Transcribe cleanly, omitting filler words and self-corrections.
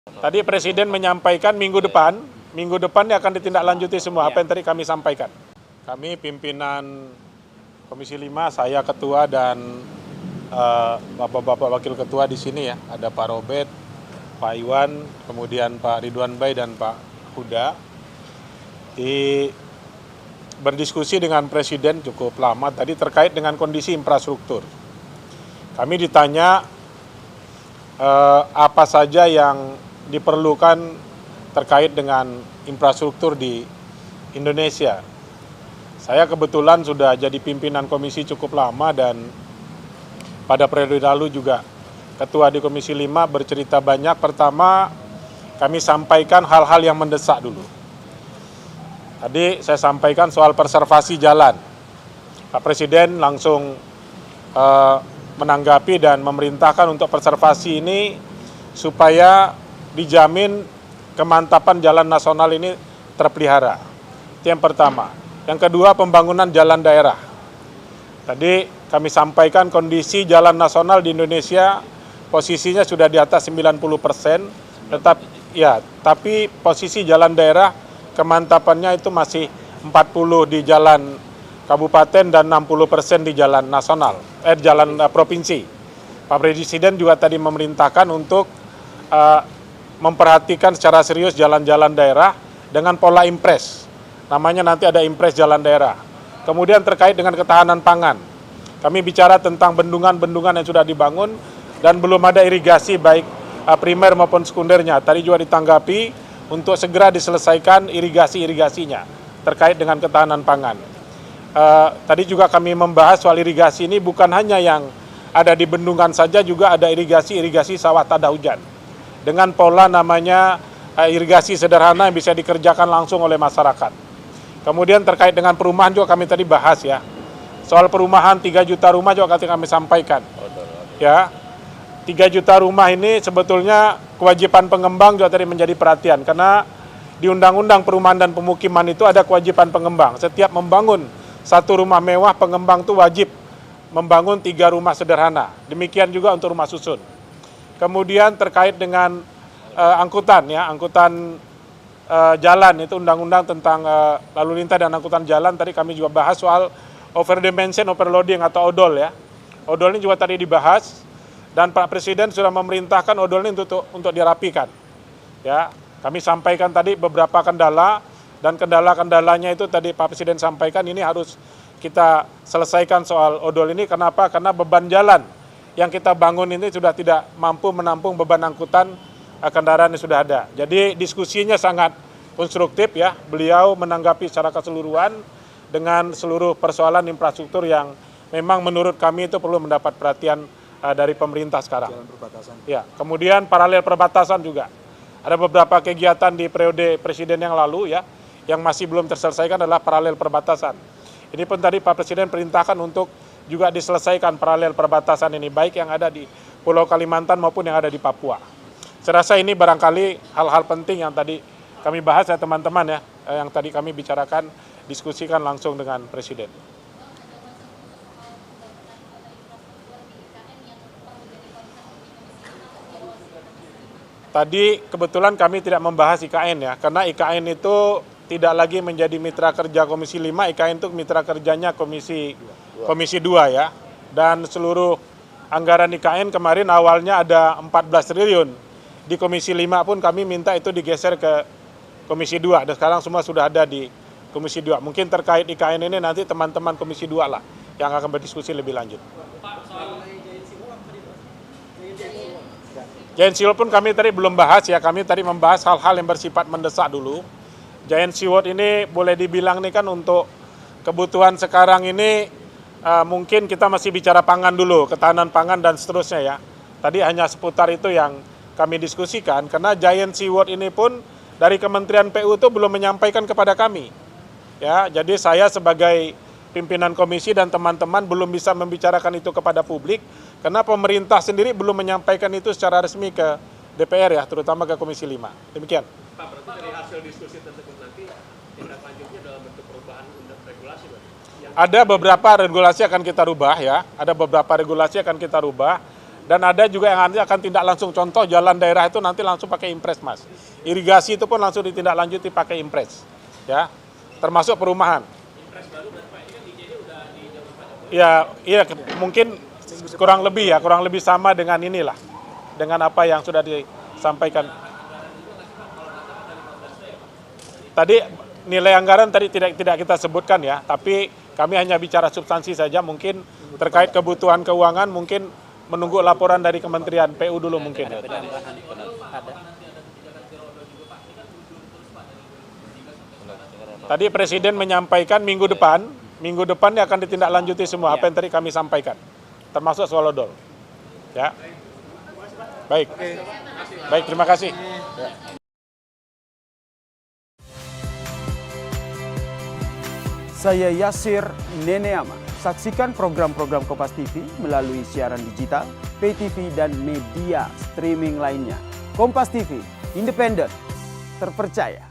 Tadi Presiden menyampaikan minggu depan akan ditindaklanjuti semua apa yang tadi kami sampaikan. Kami pimpinan Komisi 5, saya ketua dan Bapak-bapak wakil ketua di sini ya. Ada Pak Robert, Pak Iwan, kemudian Pak Ridwan Bay dan Pak Huda. Berdiskusi dengan Presiden cukup lama tadi terkait dengan kondisi infrastruktur. Kami ditanya apa saja yang diperlukan terkait dengan infrastruktur di Indonesia. Saya kebetulan sudah jadi pimpinan komisi cukup lama dan pada periode lalu juga ketua di Komisi 5 bercerita banyak. Pertama, kami sampaikan hal-hal yang mendesak dulu. Tadi saya sampaikan soal preservasi jalan. Pak Presiden langsung menanggapi dan memerintahkan untuk preservasi ini supaya dijamin kemantapan jalan nasional ini terpelihara. Itu yang pertama. Yang kedua, pembangunan jalan daerah. Tadi kami sampaikan kondisi jalan nasional di Indonesia posisinya sudah di atas 90%, tapi posisi jalan daerah kemantapannya itu masih 40 di jalan kabupaten dan 60% di jalan nasional, jalan provinsi. Pak Presiden juga tadi memerintahkan untuk memperhatikan secara serius jalan-jalan daerah dengan pola impres. Namanya nanti ada impres jalan daerah. Kemudian terkait dengan ketahanan pangan. Kami bicara tentang bendungan-bendungan yang sudah dibangun dan belum ada irigasi baik primer maupun sekundernya. Tadi juga ditanggapi untuk segera diselesaikan irigasi-irigasinya terkait dengan ketahanan pangan. Tadi juga kami membahas soal irigasi ini bukan hanya yang ada di bendungan saja, juga ada irigasi sawah tada hujan. Dengan pola namanya irigasi sederhana yang bisa dikerjakan langsung oleh masyarakat. Kemudian terkait dengan perumahan juga kami tadi bahas ya. Soal perumahan 3 juta rumah juga kami sampaikan. Ya, 3 juta rumah ini sebetulnya kewajiban pengembang juga tadi menjadi perhatian. Karena di Undang-Undang Perumahan dan Pemukiman itu ada kewajiban pengembang. Setiap membangun satu rumah mewah, pengembang itu wajib membangun 3 rumah sederhana. Demikian juga untuk rumah susun. Kemudian terkait dengan angkutan jalan, itu undang-undang tentang lalu lintas dan angkutan jalan. Tadi kami juga bahas soal overdimension overloading atau odol ya. Odol ini juga tadi dibahas dan Pak Presiden sudah memerintahkan odol ini untuk dirapikan. Ya, kami sampaikan tadi beberapa kendala dan kendala-kendalanya itu tadi Pak Presiden sampaikan ini harus kita selesaikan soal odol ini. Kenapa? Karena beban jalan yang kita bangun ini sudah tidak mampu menampung beban angkutan kendaraan yang sudah ada. Jadi diskusinya sangat konstruktif ya. Beliau menanggapi secara keseluruhan dengan seluruh persoalan infrastruktur yang memang menurut kami itu perlu mendapat perhatian dari pemerintah sekarang. Jalan perbatasan. Ya, kemudian paralel perbatasan juga. Ada beberapa kegiatan di periode Presiden yang lalu ya, yang masih belum terselesaikan adalah paralel perbatasan. Ini pun tadi Pak Presiden perintahkan untuk juga diselesaikan paralel perbatasan ini, baik yang ada di Pulau Kalimantan maupun yang ada di Papua. Saya rasa ini barangkali hal-hal penting yang tadi kami bahas ya teman-teman ya, yang tadi kami bicarakan, diskusikan langsung dengan Presiden. Tadi kebetulan kami tidak membahas IKN ya, karena IKN itu tidak lagi menjadi mitra kerja Komisi 5, IKN itu mitra kerjanya Komisi 2 ya. Dan seluruh anggaran IKN kemarin awalnya ada 14 triliun. Di Komisi 5 pun kami minta itu digeser ke Komisi 2, dan sekarang semua sudah ada di Komisi 2. Mungkin terkait IKN ini nanti teman-teman Komisi 2 lah yang akan berdiskusi lebih lanjut. Giant Seawall pun kami tadi belum bahas ya, kami tadi membahas hal-hal yang bersifat mendesak dulu. Giant Seawall ini boleh dibilang nih kan untuk kebutuhan sekarang ini mungkin kita masih bicara pangan dulu, ketahanan pangan dan seterusnya ya. Tadi hanya seputar itu yang kami diskusikan, karena Giant Seawall ini pun dari Kementerian PU itu belum menyampaikan kepada kami. Ya, jadi saya sebagai pimpinan komisi dan teman-teman belum bisa membicarakan itu kepada publik, karena pemerintah sendiri belum menyampaikan itu secara resmi ke DPR ya, terutama ke Komisi 5. Demikian. Pak, berarti dari hasil diskusi tersebut nanti tindak lanjutnya dalam bentuk perubahan regulasi, Pak? Ada beberapa regulasi akan kita rubah ya, ada beberapa regulasi akan kita rubah. Dan ada juga yang nanti akan tindak langsung, contoh jalan daerah itu nanti langsung pakai impres, Mas. Irigasi itu pun langsung ditindaklanjuti pakai impres, ya, termasuk perumahan. Impres baru berarti Pak, ini kan IJ-nya udah di zaman Pak Jokowi. Iya, mungkin kurang lebih sama dengan inilah, dengan apa yang sudah disampaikan. Tadi nilai anggaran tadi tidak kita sebutkan ya, tapi kami hanya bicara substansi saja, mungkin terkait kebutuhan keuangan, mungkin menunggu laporan dari Kementerian PU dulu mungkin. Tadi Presiden menyampaikan minggu depan akan ditindaklanjuti semua apa yang tadi kami sampaikan, termasuk soal odol. Ya, baik, terima kasih. Saya Yasir Neneama. Saksikan program-program Kompas TV melalui siaran digital, pay TV, dan media streaming lainnya. Kompas TV, independen, terpercaya.